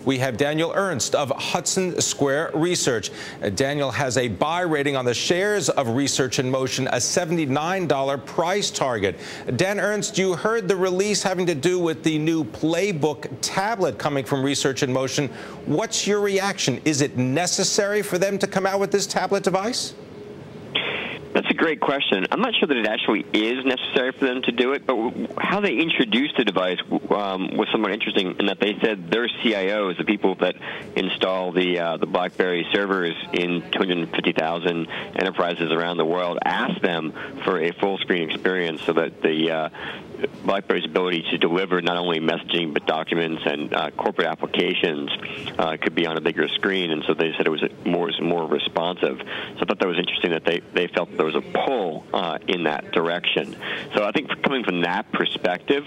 we have Daniel Ernst of Hudson Square Research. Daniel has a buy rating on the shares of Research In Motion, a $79 price target. Dan Ernst, you heard the release having to do with the new PlayBook tablet coming from Research In Motion. What's your reaction? Is it necessary for them to come out with this tablet device? That's a great question. I'm not sure that it actually is necessary for them to do it, but how they introduced the device was somewhat interesting in that they said their CIOs, the people that install the BlackBerry servers in 250,000 enterprises around the world, asked them for a full-screen experience so that the BlackBerry's ability to deliver not only messaging but documents and corporate applications could be on a bigger screen, and so they said it was more responsive. So I thought that was interesting that they felt there was a pull in that direction. So I think coming from that perspective,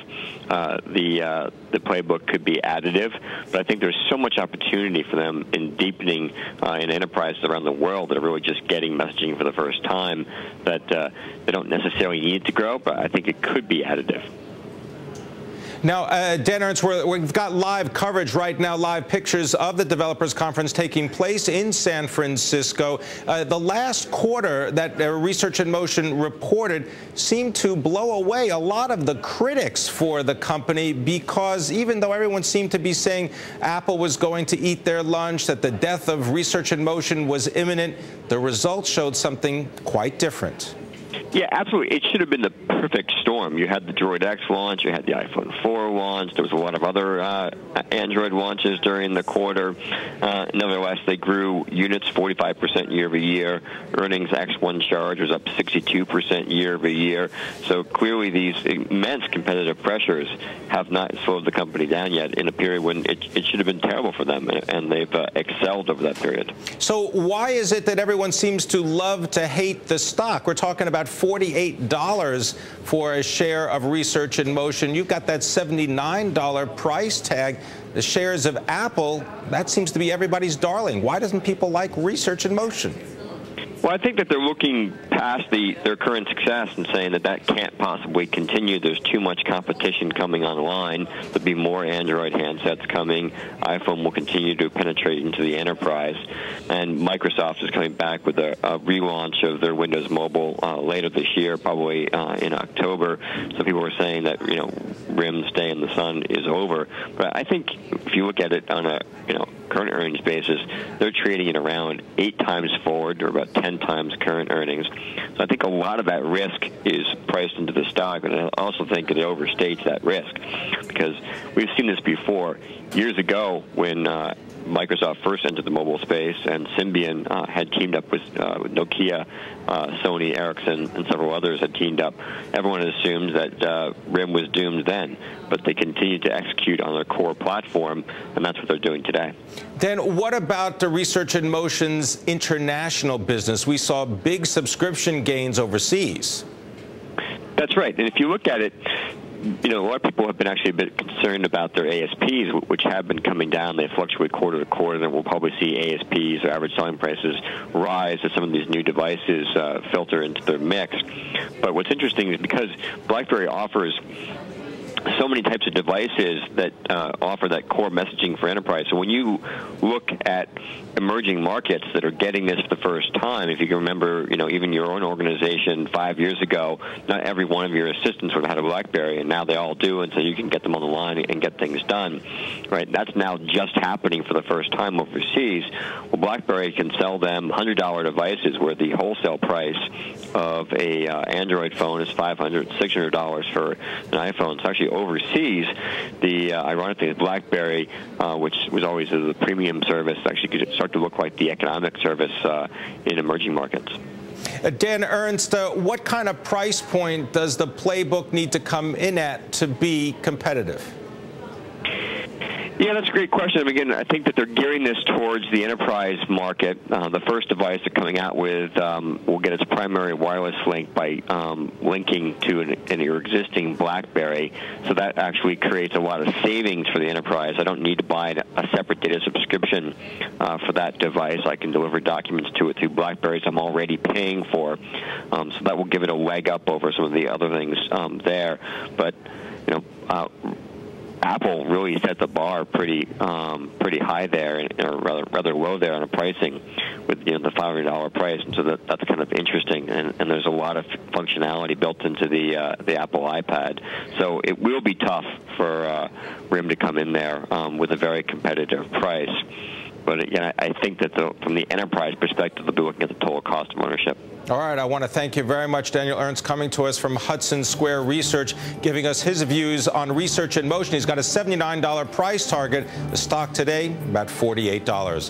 the PlayBook could be additive, but I think there's so much opportunity for them in deepening in enterprises around the world that are really just getting messaging for the first time that they don't necessarily need to grow, but I think it could be additive. Now, Dan Ernst, we've got live coverage right now, live pictures of the developers conference taking place in San Francisco. The last quarter that Research In Motion reported seemed to blow away a lot of the critics for the company, because even though everyone seemed to be saying Apple was going to eat their lunch, that the death of Research In Motion was imminent, the results showed something quite different. Yeah, absolutely. It should have been the perfect storm. You had the Droid X launch, you had the iPhone 4 launch, there was a lot of other Android launches during the quarter. Nevertheless, they grew units 45% year-over-year. Earnings X1 charge was up 62% year-over-year. So clearly these immense competitive pressures have not slowed the company down yet in a period when it should have been terrible for them, and they've excelled over that period. So why is it that everyone seems to love to hate the stock? We're talking about $48 for a share of Research In Motion. You've got that $79 price tag. The shares of Apple, that seems to be everybody's darling. Why doesn't people like Research In Motion? Well, I think that they're looking past their current success and saying that can't possibly continue. There's too much competition coming online. There'll be more Android handsets coming. iPhone will continue to penetrate into the enterprise. And Microsoft is coming back with a relaunch of their Windows Mobile later this year, probably in October. So people are saying that, RIM's day in the sun is over. But I think if you look at it on a, current earnings basis, they're trading at around 8 times forward, or about 10 times current earnings. So I think a lot of that risk is priced into the stock, and I also think it overstates that risk, because we've seen this before. Years ago, when Microsoft first entered the mobile space and Symbian had teamed up with Nokia, Sony, Ericsson, and several others had teamed up, everyone assumed that RIM was doomed then, but they continued to execute on their core platform, and that's what they're doing today. Then what about the Research In Motion's international business? We saw big subscription gains overseas. That's right. And if you look at it, a lot of people have been actually a bit concerned about their ASPs, which have been coming down. They fluctuate quarter to quarter, and we'll probably see ASPs, or average selling prices, rise as some of these new devices filter into their mix. But what's interesting is because BlackBerry offers so many types of devices that offer that core messaging for enterprise. So when you look at emerging markets that are getting this for the first time, if you can remember, even your own organization 5 years ago, not every one of your assistants would have had a BlackBerry, and now they all do, and so you can get them on the line and get things done, right? That's now just happening for the first time overseas. Well, BlackBerry can sell them $100 devices where the wholesale price of a Android phone is $500, $600 for an iPhone. So actually overseas, the ironic thing is BlackBerry, which was always the premium service, actually could start to look like the economic service in emerging markets. Dan Ernst, what kind of price point does the PlayBook need to come in at to be competitive? Yeah, that's a great question. Again, I think that they're gearing this towards the enterprise market. The first device they're coming out with will get its primary wireless link by linking to your existing BlackBerry. So that actually creates a lot of savings for the enterprise. I don't need to buy a separate data subscription for that device. I can deliver documents to it through BlackBerries I'm already paying for. So that will give it a leg up over some of the other things there. But, Apple really set the bar pretty high there, or rather low there on the pricing, with the $500 price, and so that's kind of interesting. And there's a lot of functionality built into the Apple iPad, so it will be tough for RIM to come in there with a very competitive price. But again, I think that from the enterprise perspective, they'll be looking at the total cost of ownership. All right, I want to thank you very much, Daniel Ernst, coming to us from Hudson Square Research, giving us his views on Research in Motion. He's got a $79 price target. The stock today, about $48.